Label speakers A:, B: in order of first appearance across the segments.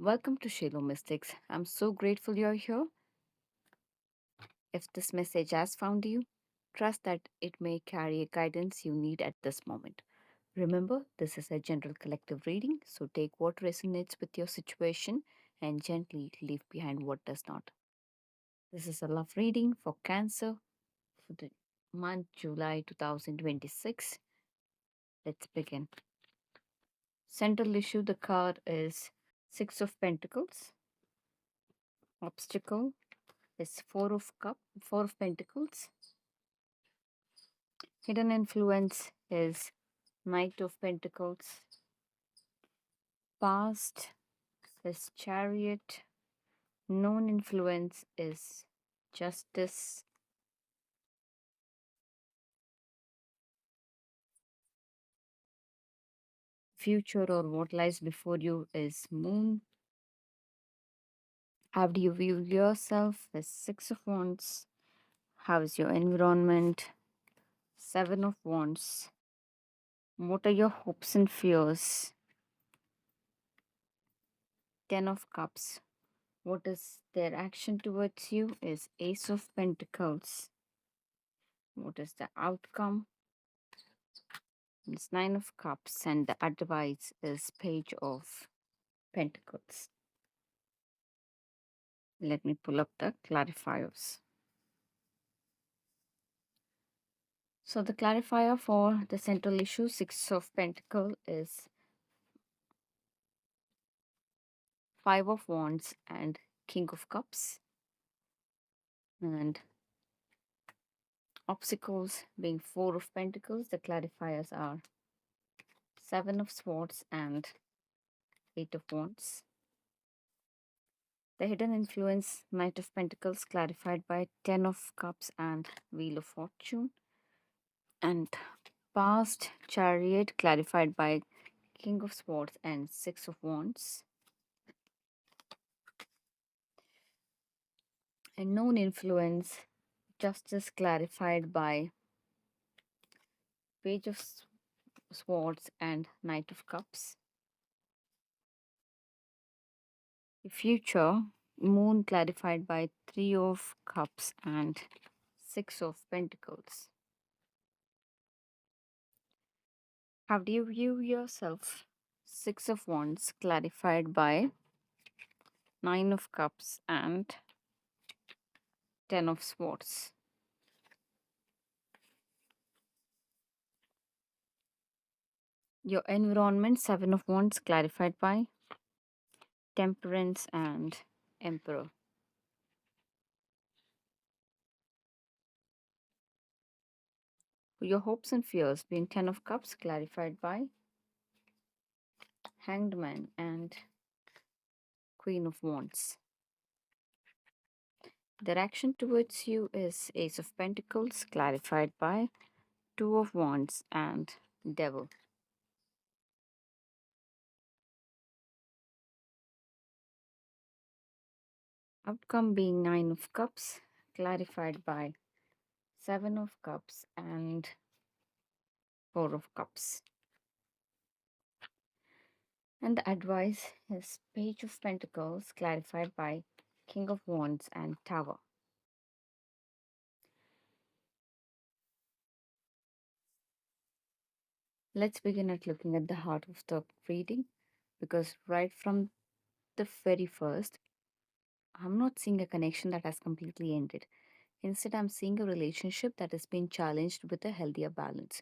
A: Welcome to SHELO Mystics. I'm so grateful you're here. If this message has found you, trust that it may carry a guidance you need at this moment. Remember, this is a general collective reading, so take what resonates with your situation and gently leave behind what does not. This is a love reading for Cancer for the month July 2026. Let's begin. Central issue the card is Six of Pentacles. Obstacle is Four of Pentacles. Hidden influence is Knight of Pentacles. Past is Chariot. Known influence is Justice. Future or what lies before you is Moon. How do you view yourself is Six of Wands. How is your environment? Seven of Wands. What are your hopes and fears? Ten of Cups. What is their action towards you is Ace of Pentacles. What is the outcome? It's Nine of Cups, and the advice is Page of Pentacles. Let me pull up the clarifiers. So the clarifier for the central issue, Six of Pentacles, is Five of Wands and King of Cups. And obstacles being Four of Pentacles, the clarifiers are Seven of Swords and Eight of Wands. The hidden influence, Knight of Pentacles, clarified by Ten of Cups and Wheel of Fortune. And past Chariot, clarified by King of Swords and Six of Wands. And known influence, Justice, clarified by Page of Swords and Knight of Cups. The future, Moon, clarified by Three of Cups and Six of Pentacles. How do you view yourself? Six of Wands, clarified by Nine of Cups and Ten of Swords. Your environment, Seven of Wands, clarified by Temperance and Emperor. Your hopes and fears, being Ten of Cups, clarified by Hanged Man and Queen of Wands. Their action towards you is Ace of Pentacles, clarified by Two of Wands and Devil. Outcome being Nine of Cups, clarified by Seven of Cups and Four of Cups. And the advice is Page of Pentacles, clarified by King of Wands and Tower. Let's begin at looking at the heart of the reading, because right from the very first, I'm not seeing a connection that has completely ended. Instead, I'm seeing a relationship that has been challenged with a healthier balance.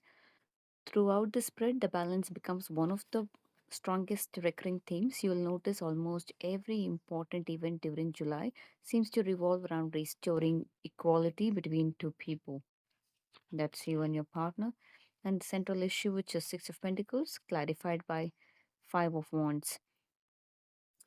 A: Throughout the spread, the balance becomes one of the strongest recurring themes. You'll notice almost every important event during July seems to revolve around restoring equality between two people. That's you and your partner. And the central issue, which is Six of Pentacles, clarified by Five of Wands.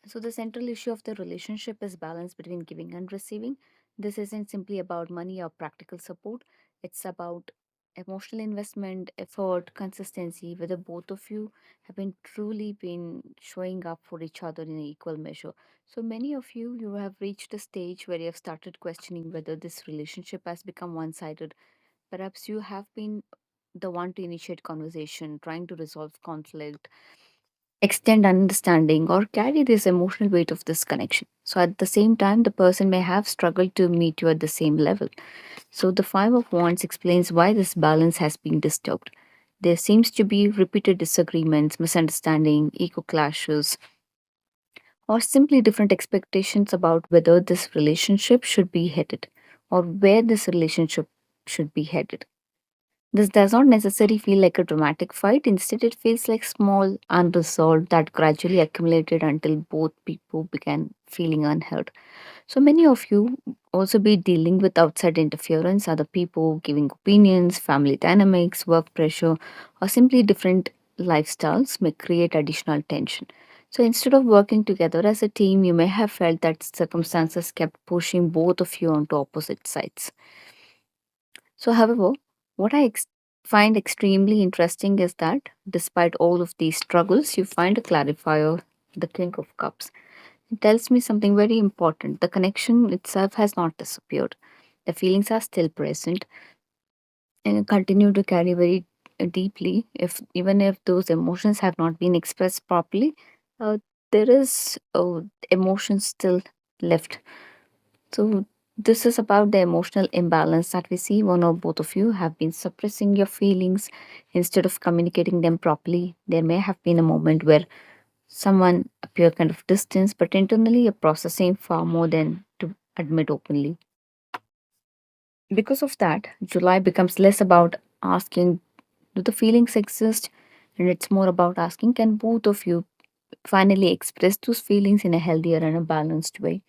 A: So, the central issue of the relationship is balance between giving and receiving. This isn't simply about money or practical support, it's about emotional investment, effort, consistency, whether both of you have been truly been showing up for each other in equal measure. So, many of you have reached a stage where you have started questioning whether this relationship has become one sided. Perhaps you have been the one to initiate conversation, trying to resolve conflict, extend understanding, or carry this emotional weight of this connection. So, at the same time, the person may have struggled to meet you at the same level. So, the Five of Wands explains why this balance has been disturbed. There seems to be repeated disagreements, misunderstanding, ego clashes, or simply different expectations about whether this relationship should be headed or where this relationship should be headed. This does not necessarily feel like a dramatic fight. Instead, it feels like small unresolved that gradually accumulated until both people began feeling unheard. So many of you also be dealing with outside interference, other people giving opinions, family dynamics, work pressure, or simply different lifestyles may create additional tension. So instead of working together as a team, you may have felt that circumstances kept pushing both of you onto opposite sides. So, however, what I find extremely interesting is that despite all of these struggles, you find a clarifier, the King of Cups. It tells me something very important. The connection itself has not disappeared. The feelings are still present and continue to carry very deeply. If even if those emotions have not been expressed properly, uh, there is emotion still left. So this is about the emotional imbalance that we see. One or both of you have been suppressing your feelings instead of communicating them properly. There may have been a moment where someone appear kind of distance, but internally you're processing far more than to admit openly. Because of that, July becomes less about asking, do the feelings exist? And it's more about asking, can both of you finally express those feelings in a healthier and a balanced way?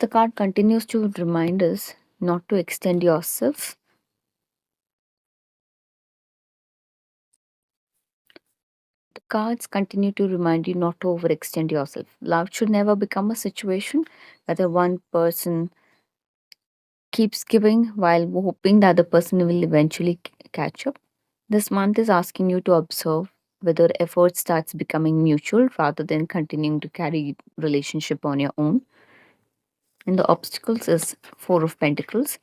A: The card continues to remind us not to extend yourself. The cards continue to remind you not to overextend yourself. Love should never become a situation whether one person keeps giving while hoping the other person will eventually catch up. This month is asking you to observe whether effort starts becoming mutual rather than continuing to carry relationship on your own. And the obstacles is Four of Pentacles.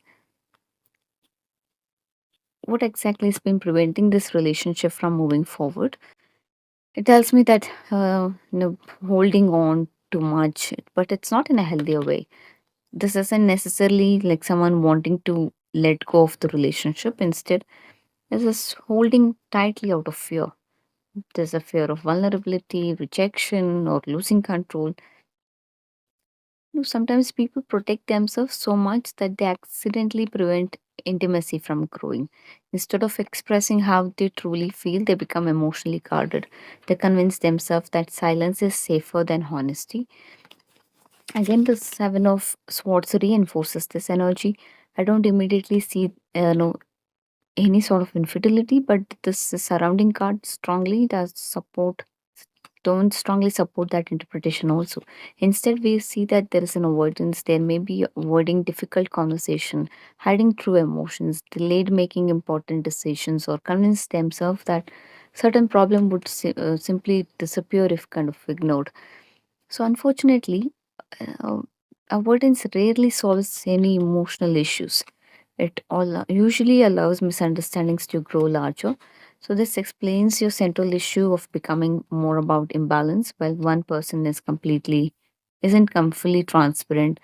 A: What exactly has been preventing this relationship from moving forward? It tells me that holding on too much, but it's not in a healthier way. This isn't necessarily like someone wanting to let go of the relationship. Instead, this is holding tightly out of fear. There's a fear of vulnerability, rejection, or losing control. Sometimes people protect themselves so much that they accidentally prevent intimacy from growing. Instead of expressing how they truly feel, they become emotionally guarded. They convince themselves that silence is safer than honesty. Again, the Seven of Swords reinforces this energy. I don't immediately see any sort of infidelity, but this surrounding card strongly does support don't strongly support that interpretation also. Instead, we see that there is an avoidance. There may be avoiding difficult conversation, hiding true emotions, delayed making important decisions, or convince themselves that certain problem would simply disappear if kind of ignored. So unfortunately, uh, avoidance rarely solves any emotional issues. It all usually allows misunderstandings to grow larger. So this explains your central issue of becoming more about imbalance, while one person isn't fully transparent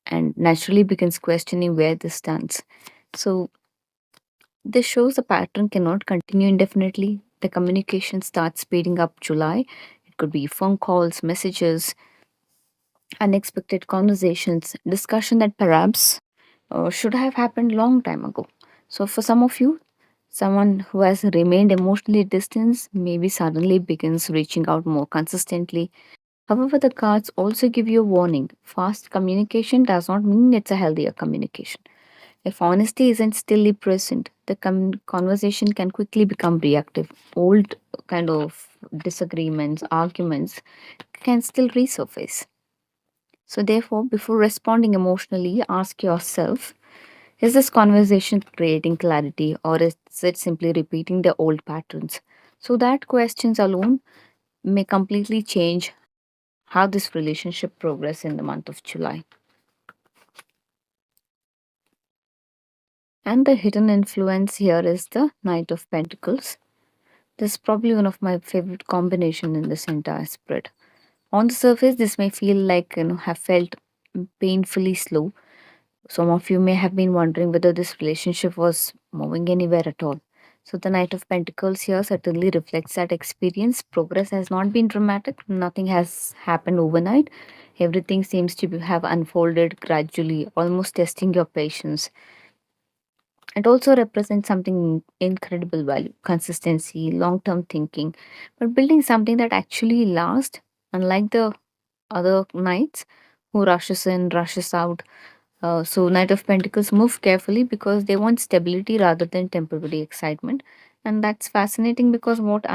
A: and naturally begins questioning where this stands. So this shows the pattern cannot continue indefinitely. The communication starts speeding up July. It could be phone calls, messages, unexpected conversations, discussion that perhaps should have happened long time ago. So for some of you, someone who has remained emotionally distant maybe suddenly begins reaching out more consistently. However, the cards also give you a warning. Fast communication does not mean it's a healthier communication. If honesty isn't still present, the conversation can quickly become reactive. Old kind of disagreements, arguments can still resurface. So, therefore, before responding emotionally, ask yourself, is this conversation creating clarity or is it simply repeating the old patterns? So, that questions alone may completely change how this relationship progress in the month of July. And the hidden influence here is the Knight of Pentacles. This is probably one of my favorite combination in this entire spread. On the surface, this may feel like have felt painfully slow. Some of you may have been wondering whether this relationship was moving anywhere at all. So the Knight of Pentacles here certainly reflects that experience. Progress has not been dramatic. Nothing has happened overnight. Everything seems to have unfolded gradually, almost testing your patience. It also represents something incredible value, consistency, long term thinking, but building something that actually lasts, unlike the other knights who rushes in, rushes out. So, Knight of Pentacles move carefully because they want stability rather than temporary excitement. And that's fascinating because what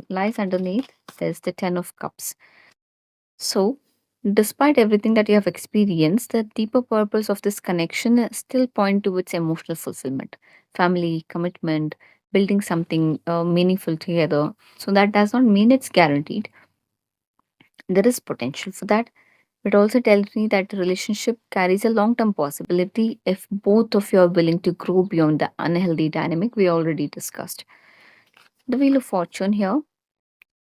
A: lies underneath is the Ten of Cups. So, despite everything that you have experienced, the deeper purpose of this connection still point towards emotional fulfillment, family, commitment, building something meaningful together. So that does not mean it's guaranteed. There is potential for that. It also tells me that the relationship carries a long-term possibility if both of you are willing to grow beyond the unhealthy dynamic we already discussed. The Wheel of Fortune here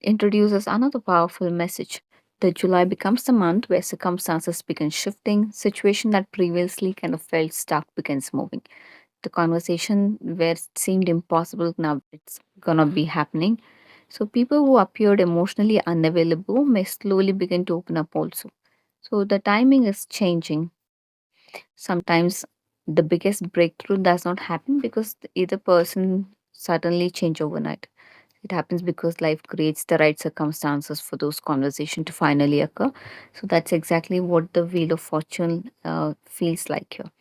A: introduces another powerful message. That July becomes the month where circumstances begin shifting, situation that previously kind of felt stuck begins moving. The conversation where it seemed impossible now it's gonna be happening. So people who appeared emotionally unavailable may slowly begin to open up also. So the timing is changing. Sometimes the biggest breakthrough does not happen because either person suddenly change overnight. It happens because life creates the right circumstances for those conversations to finally occur. So that's exactly what the Wheel of Fortune feels like here.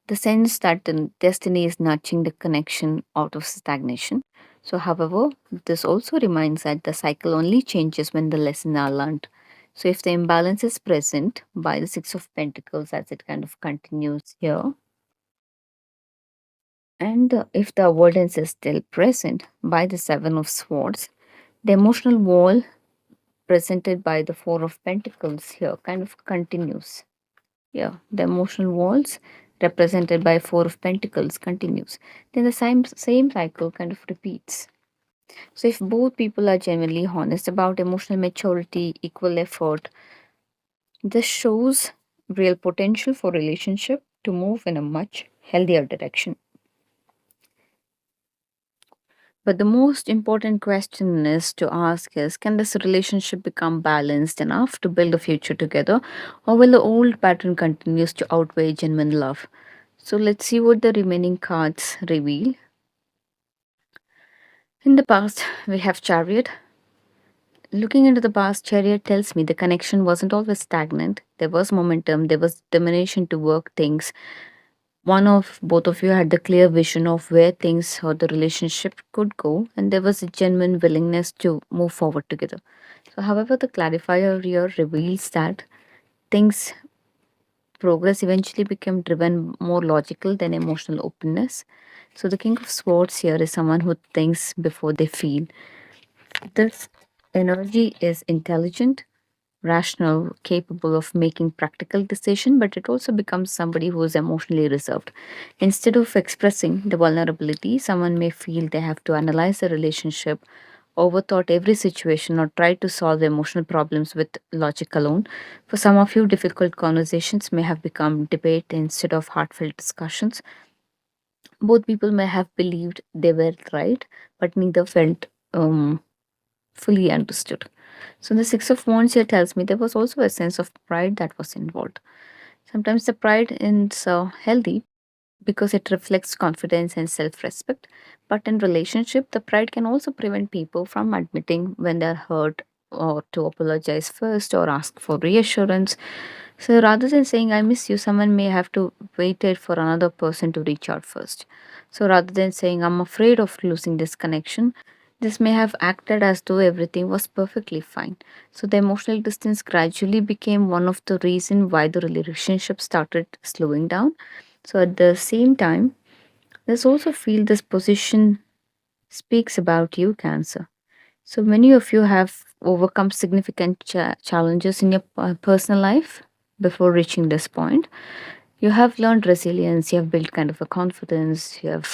A: The sense that the destiny is nudging the connection out of stagnation. So, however, this also reminds that the cycle only changes when the lessons are learned. So, if the imbalance is present by the Six of Pentacles as it kind of continues here, and if the avoidance is still present by the Seven of Swords, the emotional wall presented by the Four of Pentacles here kind of continues. Yeah, the emotional walls represented by Four of Pentacles continues. Then the same cycle kind of repeats. So if both people are genuinely honest about emotional maturity, equal effort, this shows real potential for relationship to move in a much healthier direction. But the most important question is to ask is, can this relationship become balanced enough to build a future together, or will the old pattern continues to outweigh genuine love? So let's see what the remaining cards reveal. In the past, we have Chariot. Looking into the past, Chariot tells me the connection wasn't always stagnant. There was momentum, there was determination to work things. One of both of you had the clear vision of where things or the relationship could go, and there was a genuine willingness to move forward together. So, however, the clarifier here reveals that things progress eventually became driven more logical than emotional openness. So, the King of Swords here is someone who thinks before they feel. This energy is intelligent, rational, capable of making practical decision, but it also becomes somebody who is emotionally reserved. Instead of expressing the vulnerability, someone may feel they have to analyze the relationship, overthought every situation, or try to solve emotional problems with logic alone. For some of you, difficult conversations may have become debate instead of heartfelt discussions. Both people may have believed they were right, but neither felt fully understood. So the Six of Wands here tells me there was also a sense of pride that was involved. Sometimes the pride is healthy because it reflects confidence and self-respect. But in relationship, the pride can also prevent people from admitting when they're hurt or to apologize first or ask for reassurance. So rather than saying I miss you, someone may have to wait it for another person to reach out first. So rather than saying I'm afraid of losing this connection, this may have acted as though everything was perfectly fine. So the emotional distance gradually became one of the reason why the relationship started slowing down. So at the same time, there's also feel this position speaks about you, Cancer. So many of you have overcome significant challenges in your personal life before reaching this point. You have learned resilience, you have built kind of a confidence, you have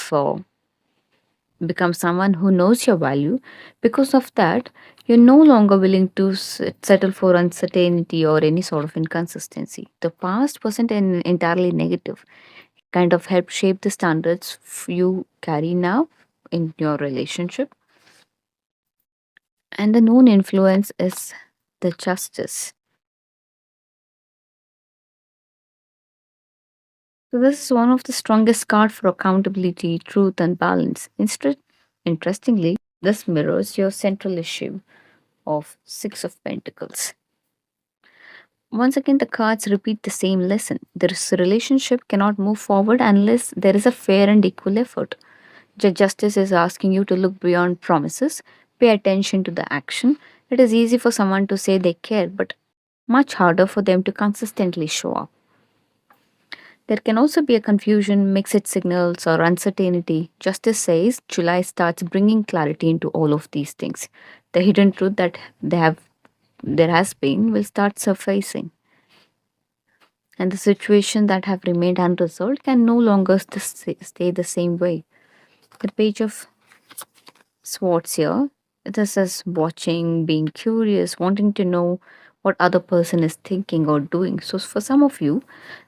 A: become someone who knows your value. Because of that, you're no longer willing to settle for uncertainty or any sort of inconsistency. The past wasn't entirely negative, kind of helped shape the standards you carry now in your relationship. And the known influence is the justice. So this is one of the strongest cards for accountability, truth, and balance. Interestingly, this mirrors your central issue of Six of Pentacles. Once again, the cards repeat the same lesson. This relationship cannot move forward unless there is a fair and equal effort. Justice is asking you to look beyond promises, pay attention to the action. It is easy for someone to say they care, but much harder for them to consistently show up. There can also be a confusion, mixed signals, or uncertainty. Justice says July starts bringing clarity into all of these things. The hidden truth that there has been will start surfacing, and the situation that have remained unresolved can no longer stay the same way. The page of Swords here. This is watching, being curious, wanting to know what other person is thinking or doing. So for some of you,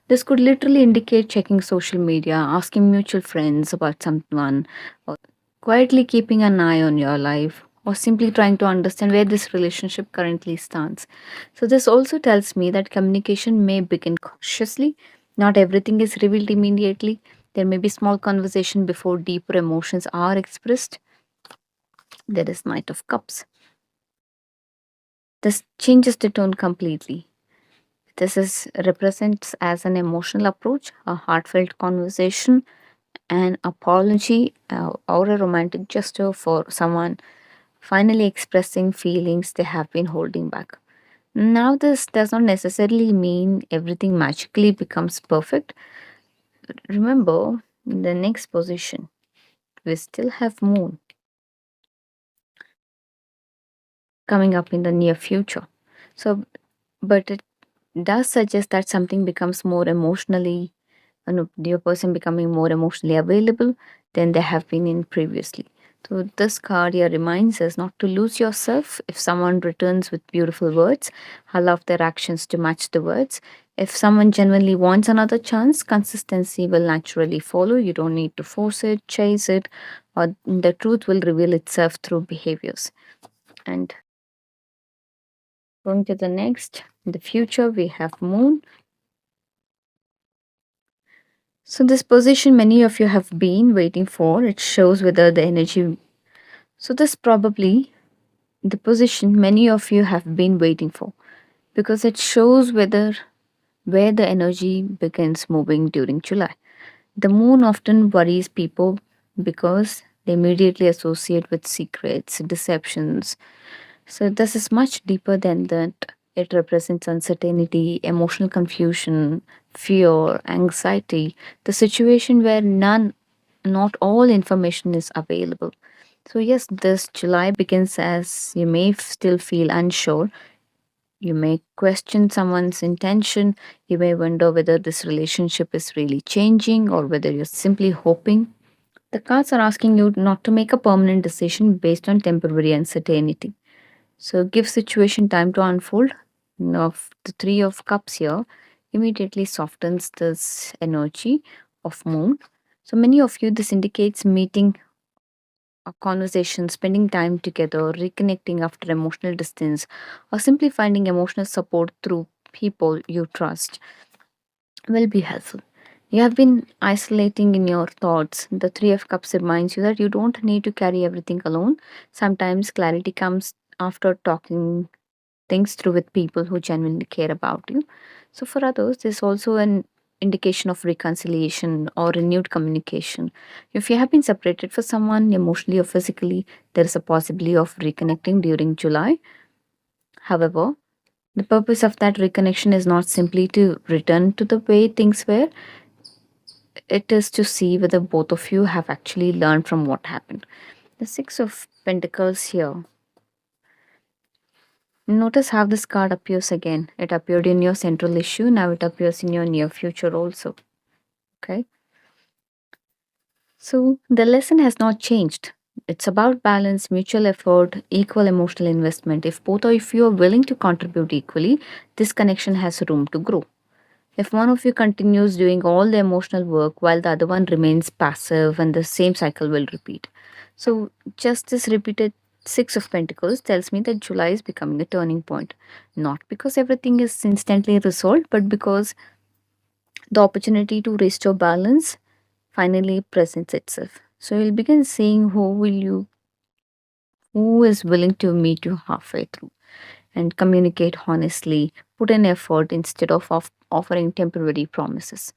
A: this could literally indicate checking social media, asking mutual friends about someone, or quietly keeping an eye on your life, or simply trying to understand where this relationship currently stands. So this also tells me that communication may begin cautiously. Not everything is revealed immediately. There may be small conversation before deeper emotions are expressed. There is Knight of Cups. This changes the tone completely. This is represents as an emotional approach, a heartfelt conversation, an apology, or a romantic gesture for someone finally expressing feelings they have been holding back. Now, this does not necessarily mean everything magically becomes perfect. Remember, in the next position, we still have Moon coming up in the near future. So, but it does suggest that something becomes more emotionally, your person becoming more emotionally available than they have been in previously. So this card here reminds us not to lose yourself. If someone returns with beautiful words, allow their actions to match the words. If someone genuinely wants another chance, consistency will naturally follow. You don't need to force it, chase it, or the truth will reveal itself through behaviors. And going to the next, in the future, we have Moon. So, this position many of you have been waiting for, it shows whether the energy. So, this probably the position many of you have been waiting for because it shows whether where the energy begins moving during July. The moon often worries people because they immediately associate with secrets, deceptions. So, this is much deeper than that. It represents uncertainty, emotional confusion, fear, anxiety, the situation where not all information is available. So, yes, this July begins as you may still feel unsure. You may question someone's intention. You may wonder whether this relationship is really changing or whether you're simply hoping. The cards are asking you not to make a permanent decision based on temporary uncertainty. So give situation time to unfold. Now, the Three of Cups here immediately softens this energy of Moon. So many of you, this indicates meeting a conversation, spending time together, reconnecting after emotional distance, or simply finding emotional support through people you trust will be helpful. You have been isolating in your thoughts. The Three of Cups reminds you that you don't need to carry everything alone. Sometimes clarity comes after talking things through with people who genuinely care about you. So, for others, there's also an indication of reconciliation or renewed communication. If you have been separated for someone emotionally or physically, there is a possibility of reconnecting during July. However, the purpose of that reconnection is not simply to return to the way things were, it is to see whether both of you have actually learned from what happened. The Six of Pentacles here. Notice how this card appears again. It appeared in your central issue, now it appears in your near future also. Okay. So the lesson has not changed. It's about balance, mutual effort, equal emotional investment. If both of you are willing to contribute equally, this connection has room to grow. If one of you continues doing all the emotional work while the other one remains passive, and the same cycle will repeat. So, just this repeated Six of Pentacles tells me that July is becoming a turning point. Not because everything is instantly resolved, but because the opportunity to restore balance finally presents itself. So, you'll begin seeing who is willing to meet you halfway through and communicate honestly, put in effort instead of offering temporary promises.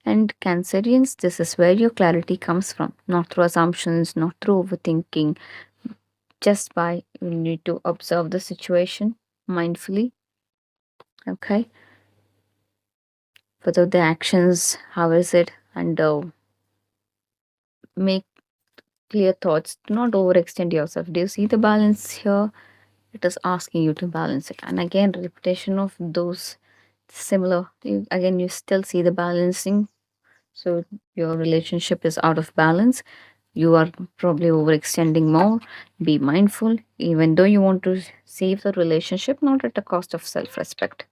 A: And Cancerians, this is where your clarity comes from, not through assumptions, not through overthinking, just by you need to observe the situation mindfully, okay? Whether the actions, how is it, and make clear thoughts. Do not overextend yourself. Do you see the balance here? It is asking you to balance it. And again, repetition of those similar, again, you still see the balancing. So your relationship is out of balance. You are probably overextending more. Be mindful, even though you want to save the relationship, not at the cost of self respect.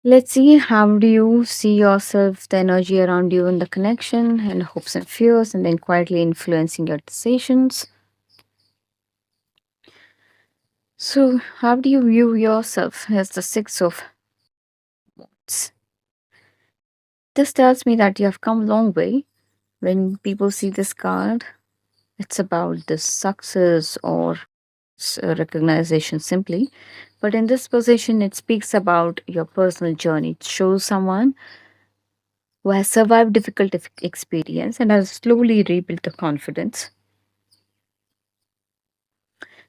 A: Let's see, how do you see yourself, the energy around you, and the connection, and hopes and fears, and then quietly influencing your decisions. So, how do you view yourself as the Six of Wands? This tells me that you have come a long way. When people see this card, it's about the success or recognition simply. But in this position, it speaks about your personal journey. It shows someone who has survived difficult experience and has slowly rebuilt the confidence.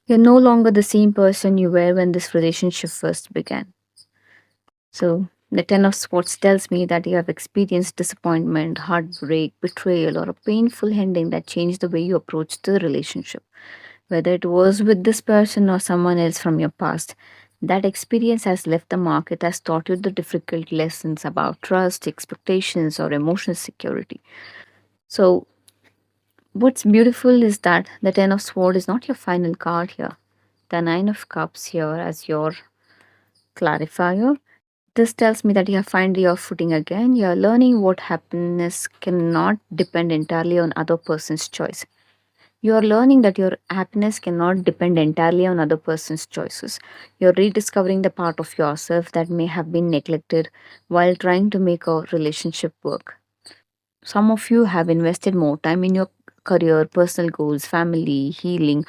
A: You're no longer the same person you were when this relationship first began. So, the Ten of Swords tells me that you have experienced disappointment, heartbreak, betrayal, or a painful ending that changed the way you approach the relationship. Whether it was with this person or someone else from your past, that experience has left the mark. It has taught you the difficult lessons about trust, expectations, or emotional security. So, what's beautiful is that the Ten of Swords is not your final card here. The Nine of Cups here as your clarifier. This tells me that you have found your footing again. You are learning what happiness cannot depend entirely on other person's choice. You are learning that your happiness cannot depend entirely on other person's choices. You're rediscovering the part of yourself that may have been neglected while trying to make a relationship work. Some of you have invested more time in your career, personal goals, family, healing,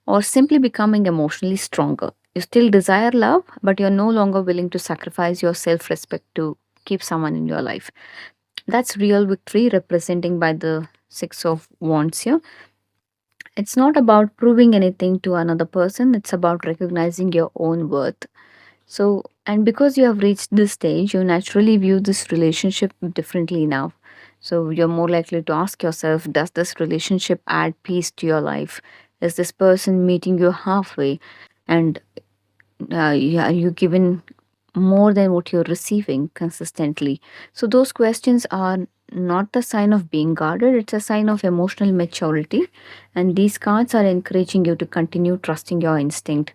A: or simply becoming emotionally stronger. You still desire love, but you're no longer willing to sacrifice your self respect to keep someone in your life. That's real victory, representing by the Six of Wands here. It's not about proving anything to another person, it's about recognizing your own worth. So, and because you have reached this stage, you naturally view this relationship differently now. So, you're more likely to ask yourself, does this relationship add peace to your life? Is this person meeting you halfway? And yeah, you given more than what you're receiving consistently? So, those questions are not the sign of being guarded, it's a sign of emotional maturity. And these cards are encouraging you to continue trusting your instinct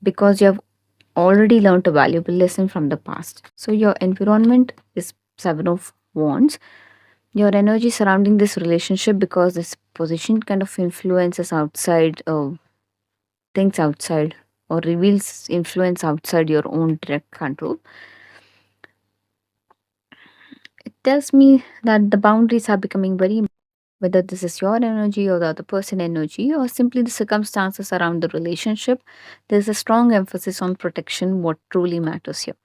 A: because you have already learned a valuable lesson from the past. So, your environment is Seven of Wands. Your energy surrounding this relationship, because this position kind of influences outside things outside or reveals influence outside your own direct control. It tells me that the boundaries are becoming very, whether this is your energy or the other person energy or simply the circumstances around the relationship, there's a strong emphasis on protection, what truly matters here.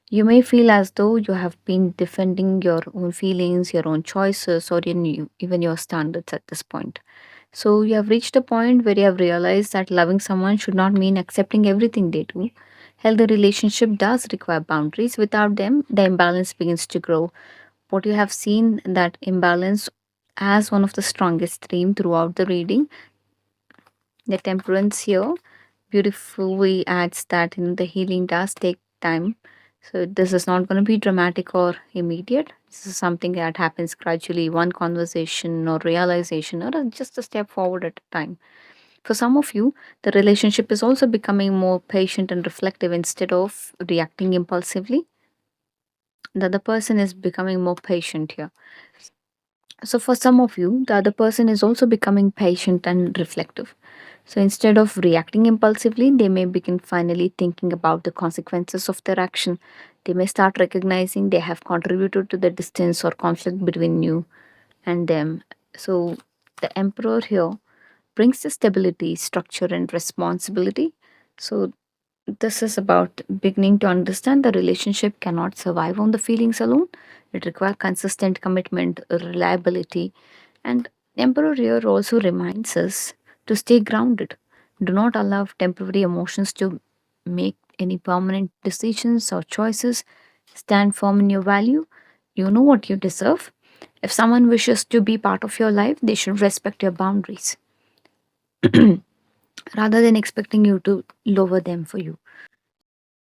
A: You may feel as though you have been defending your own feelings, your own choices, or even your standards at this point. So, you have reached a point where you have realized that loving someone should not mean accepting everything they do. Healthy relationship does require boundaries. Without them, the imbalance begins to grow. What you have seen, that imbalance as one of the strongest theme throughout the reading. The temperance here beautifully adds that the healing does take time. So this is not going to be dramatic or immediate. This is something that happens gradually, one conversation or realization, or just a step forward at a time. For some of you, the relationship is also becoming more patient and reflective instead of reacting impulsively. The other person is becoming more patient here. So, for some of you, the other person is also becoming patient and reflective. So, instead of reacting impulsively, they may begin finally thinking about the consequences of their action. They may start recognizing they have contributed to the distance or conflict between you and them. So, the emperor here brings the stability, structure, and responsibility. So, this is about beginning to understand the relationship cannot survive on the feelings alone. It requires consistent commitment, reliability, and Emperor here also reminds us to stay grounded. Do not allow temporary emotions to make any permanent decisions or choices. Stand firm in your value. You know what you deserve. If someone wishes to be part of your life, they should respect your boundaries rather than expecting you to lower them for you.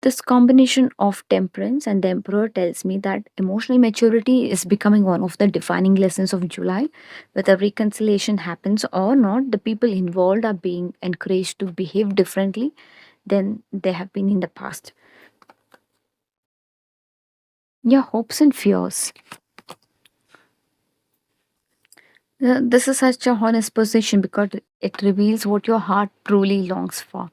A: This combination of temperance and the emperor tells me that emotional maturity is becoming one of the defining lessons of July. Whether reconciliation happens or not, the people involved are being encouraged to behave differently than they have been in the past. Your hopes and fears. This is such a honest position because it reveals what your heart truly longs for.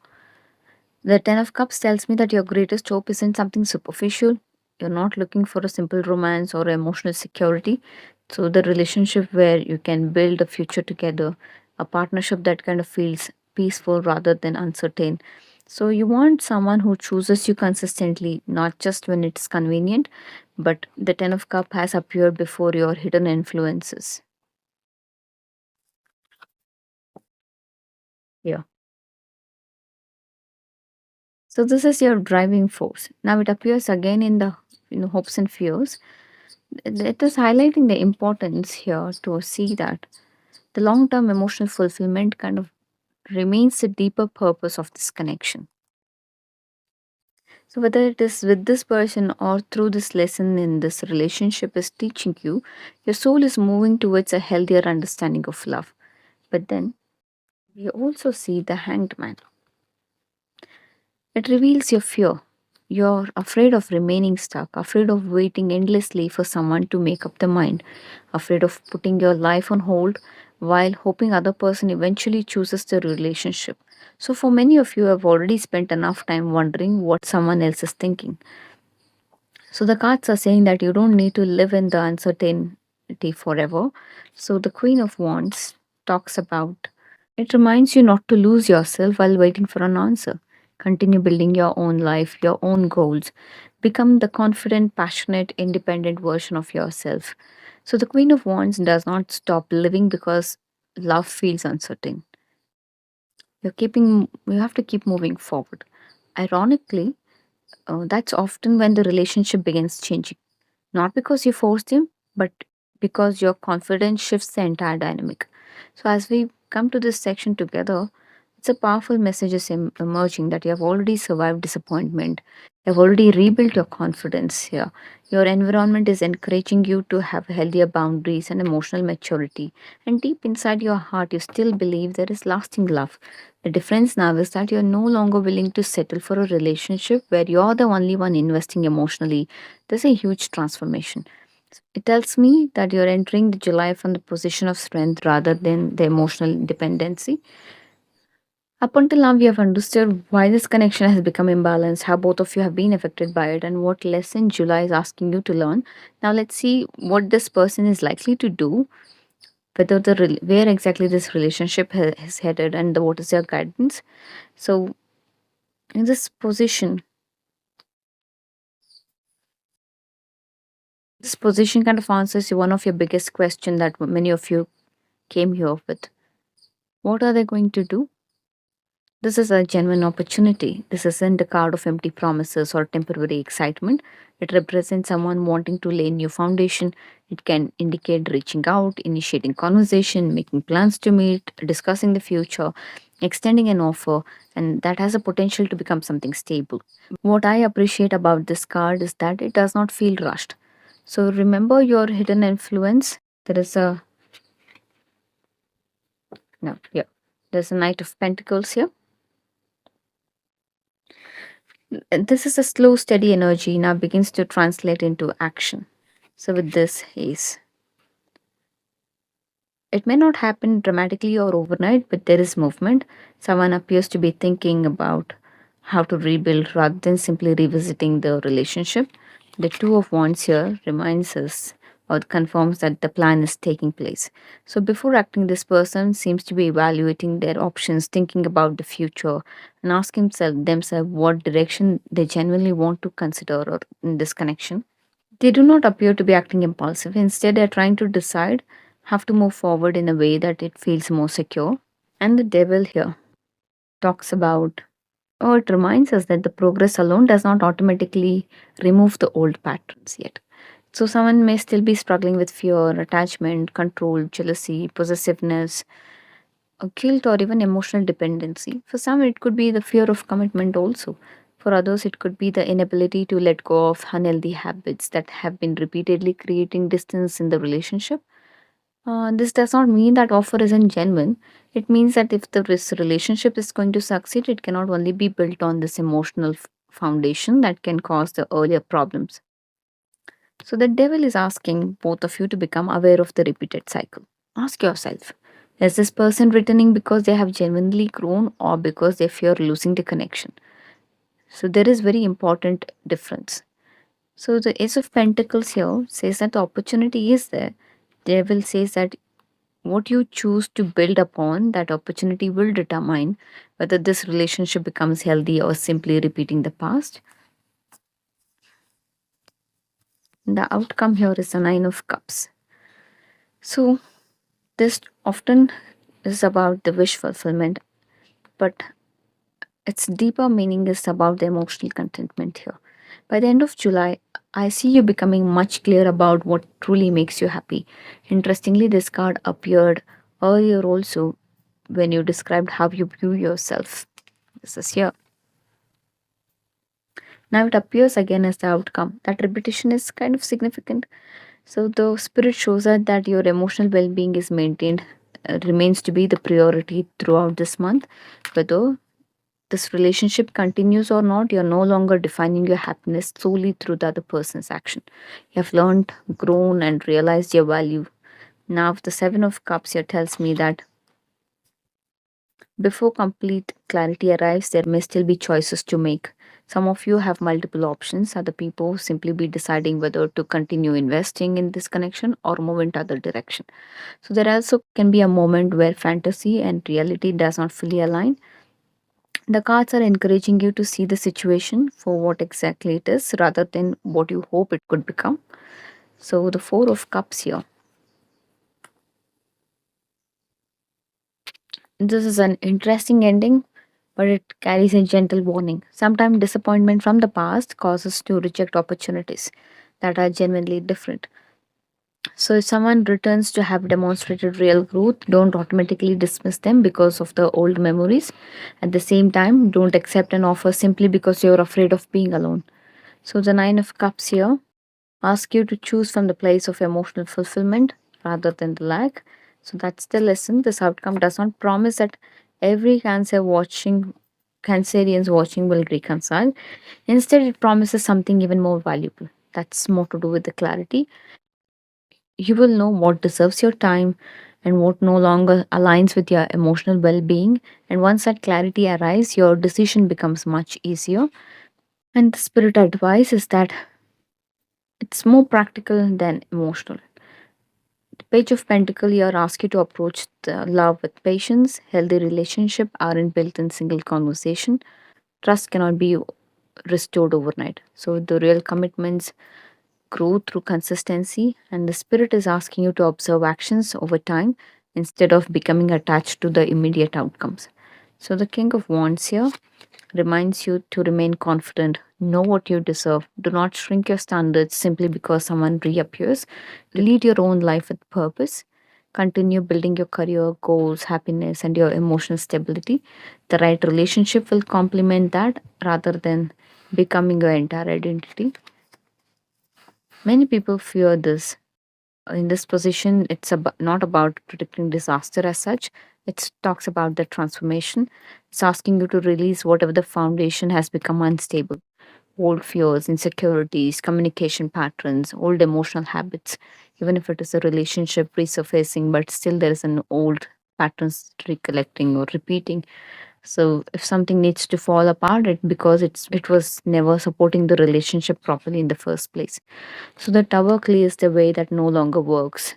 A: The Ten of Cups tells me that your greatest hope isn't something superficial. You're not looking for a simple romance or emotional security. So, the relationship where you can build a future together, a partnership that kind of feels peaceful rather than uncertain. So, you want someone who chooses you consistently, not just when it's convenient, but the Ten of Cup has appeared before your hidden influences. Yeah. So, this is your driving force. Now, it appears again in the hopes and fears. It is highlighting the importance here to see that the long term emotional fulfillment kind of remains the deeper purpose of this connection. So, whether it is with this person or through this lesson in this relationship is teaching you, your soul is moving towards a healthier understanding of love. But then you also see the hanged man. It reveals your fear. You're afraid of remaining stuck, afraid of waiting endlessly for someone to make up their mind, afraid of putting your life on hold while hoping other person eventually chooses the relationship. So for many of you have already spent enough time wondering what someone else is thinking. So the cards are saying that you don't need to live in the uncertainty forever. So the Queen of Wands talks about it reminds you not to lose yourself while waiting for an answer. Continue building your own life, your own goals. Become the confident, passionate, independent version of yourself. So the Queen of Wands does not stop living because love feels uncertain. You have to keep moving forward. Ironically, that's often when the relationship begins changing. Not because you forced him, but because your confidence shifts the entire dynamic. So, as we come to this section together, it's a powerful message is emerging that you have already survived disappointment. You have already rebuilt your confidence here. Your environment is encouraging you to have healthier boundaries and emotional maturity. And deep inside your heart, you still believe there is lasting love. The difference now is that you're no longer willing to settle for a relationship where you're the only one investing emotionally. There's a huge transformation. It tells me that you're entering the July from the position of strength rather than the emotional dependency. Up until now, we have understood why this connection has become imbalanced, how both of you have been affected by it, and what lesson July is asking you to learn. Now, let's see what this person is likely to do, whether where exactly this relationship is headed, and what is your guidance. So, in this position kind of answers you one of your biggest question that many of you came here with. What are they going to do? This is a genuine opportunity. This isn't a card of empty promises or temporary excitement. It represents someone wanting to lay new foundation. It can indicate reaching out, initiating conversation, making plans to meet, discussing the future, extending an offer, and that has a potential to become something stable. What I appreciate about this card is that it does not feel rushed. So remember your hidden influence. There is a no, yeah. There's a Knight of Pentacles here. And this is a slow, steady energy now begins to translate into action. So with this is it may not happen dramatically or overnight, but there is movement. Someone appears to be thinking about how to rebuild rather than simply revisiting the relationship. The Two of Wands here reminds us or confirms that the plan is taking place. So before acting, this person seems to be evaluating their options, thinking about the future, and asking themselves what direction they genuinely want to consider or in this connection. They do not appear to be acting impulsive. Instead, they are trying to decide how to move forward in a way that it feels more secure. And the devil here talks about, or it reminds us that the progress alone does not automatically remove the old patterns yet. So, someone may still be struggling with fear, attachment, control, jealousy, possessiveness, or guilt, or even emotional dependency. For some, it could be the fear of commitment, also. For others, it could be the inability to let go of unhealthy habits that have been repeatedly creating distance in the relationship. This does not mean that offer isn't genuine. It means that if this relationship is going to succeed, it cannot only be built on this emotional foundation that can cause the earlier problems. So the devil is asking both of you to become aware of the repeated cycle. Ask yourself, is this person returning because they have genuinely grown or because they fear losing the connection? So there is very important difference. So the Ace of Pentacles here says that the opportunity is there. Devil says that what you choose to build upon, that opportunity will determine whether this relationship becomes healthy or simply repeating the past. The outcome here is the Nine of Cups. So, this often is about the wish fulfillment, but its deeper meaning is about the emotional contentment here. By the end of July, I see you becoming much clear about what truly makes you happy. Interestingly, this card appeared earlier also when you described how you view yourself. This is here. Now it appears again as the outcome. That repetition is kind of significant. So the spirit shows us that your emotional well being is maintained, remains to be the priority throughout this month. Whether this relationship continues or not, you're no longer defining your happiness solely through the other person's action. You have learned, grown, and realized your value. Now, the Seven of Cups here tells me that before complete clarity arrives, there may still be choices to make. Some of you have multiple options. Other people simply be deciding whether to continue investing in this connection or move into other direction. So there also can be a moment where fantasy and reality does not fully align. The cards are encouraging you to see the situation for what exactly it is rather than what you hope it could become. So the Four of Cups here. This is an interesting ending, but it carries a gentle warning. Sometimes disappointment from the past causes to reject opportunities that are genuinely different. So if someone returns to have demonstrated real growth, don't automatically dismiss them because of the old memories. At the same time, don't accept an offer simply because you're afraid of being alone. So the Nine of Cups here ask you to choose from the place of emotional fulfillment rather than the lack. So that's the lesson. This outcome does not promise that every Cancerians watching will reconcile. Instead, it promises something even more valuable. That's more to do with the clarity. You will know what deserves your time and what no longer aligns with your emotional well being. And once that clarity arrives, your decision becomes much easier. And the spirit advice is that it's more practical than emotional. The Page of Pentacle here asks you to approach the love with patience. Healthy relationship aren't built in single conversation. Trust cannot be restored overnight. So the real commitments grow through consistency, and the spirit is asking you to observe actions over time instead of becoming attached to the immediate outcomes. So the King of Wands here reminds you to remain confident, know what you deserve, do not shrink your standards simply because someone reappears. Lead your own life with purpose. Continue building your career, goals, happiness, and your emotional stability. The right relationship will complement that rather than becoming your entire identity. Many people fear this. In this position, it's not about predicting disaster as such. It talks about the transformation. It's asking you to release whatever the foundation has become unstable. Old fears, insecurities, communication patterns, old emotional habits. Even if it is a relationship resurfacing, but still there is an old patterns recollecting or repeating. So if something needs to fall apart, it was never supporting the relationship properly in the first place. So the tower clears the way that no longer works.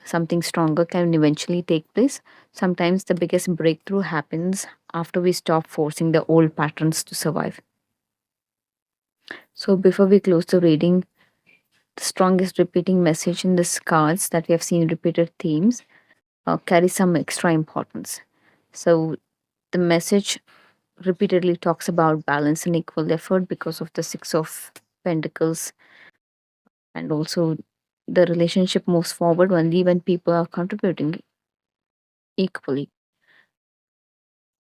A: Something stronger can eventually take place. Sometimes the biggest breakthrough happens after we stop forcing the old patterns to survive. So before we close the reading, the strongest repeating message in these cards that we have seen repeated themes carry some extra importance. So the message repeatedly talks about balance and equal effort because of the Six of Pentacles, and also the relationship moves forward only when people are contributing equally.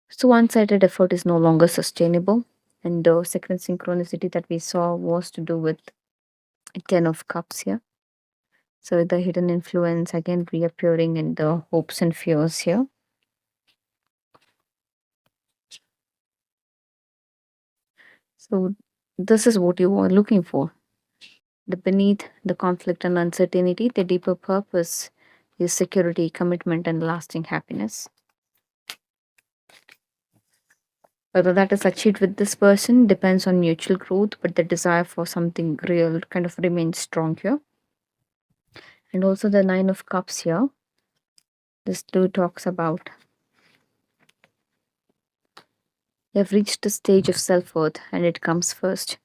A: So one sided effort is no longer sustainable. And the second synchronicity that we saw was to do with Ten of Cups here. So the hidden influence again reappearing in the hopes and fears here. So this is what you are looking for. The beneath the conflict and uncertainty, the deeper purpose is security, commitment, and lasting happiness. Whether that is achieved with this person depends on mutual growth, but the desire for something real kind of remains strong here. And also the Nine of Cups here. This too talks about you've reached a stage of self worth and it comes first.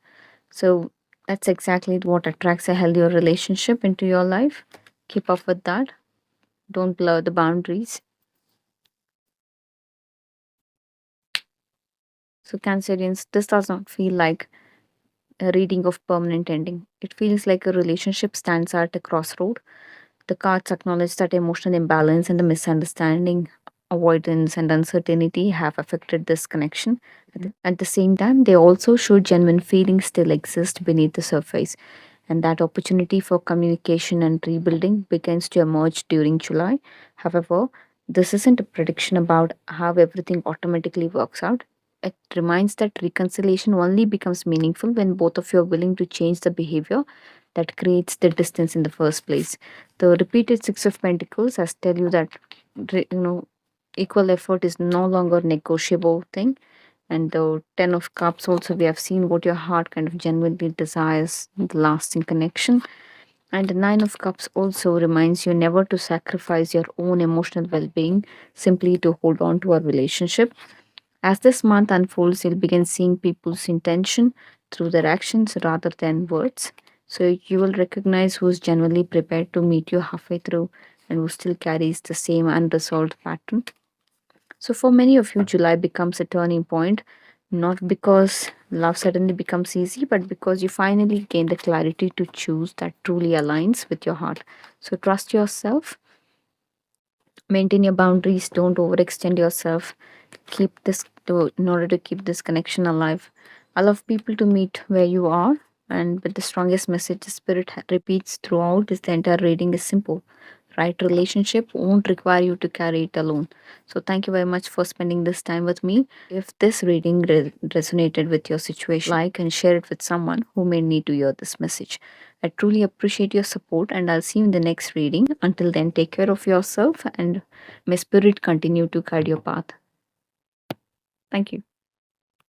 A: So that's exactly what attracts a healthier relationship into your life. Keep up with that. Don't blur the boundaries. So, Cancerians, this does not feel like a reading of permanent ending. It feels like a relationship stands at a crossroad. The cards acknowledge that emotional imbalance and the misunderstanding, avoidance, and uncertainty have affected this connection. At the same time, they also show genuine feelings still exist beneath the surface, and that opportunity for communication and rebuilding begins to emerge during July. However, this isn't a prediction about how everything automatically works out. It reminds that reconciliation only becomes meaningful when both of you are willing to change the behavior that creates the distance in the first place. The repeated Six of Pentacles has tell you that equal effort is no longer negotiable thing. And the Ten of Cups also, we have seen what your heart kind of genuinely desires, the lasting connection. And the Nine of Cups also reminds you never to sacrifice your own emotional well being simply to hold on to a relationship. As this month unfolds, you'll begin seeing people's intention through their actions rather than words. So you will recognize who's genuinely prepared to meet you halfway through and who still carries the same unresolved pattern. So for many of you, July becomes a turning point, not because love suddenly becomes easy, but because you finally gain the clarity to choose that truly aligns with your heart. So trust yourself, maintain your boundaries, don't overextend yourself. Keep this in order to keep this connection alive. Allow people to meet where you are, and but the strongest message the spirit repeats throughout is the entire reading is simple. Right relationship won't require you to carry it alone. So thank you very much for spending this time with me. If this reading resonated with your situation, like and share it with someone who may need to hear this message. I truly appreciate your support, and I'll see you in the next reading. Until then, take care of yourself, and may spirit continue to guide your path. Thank you.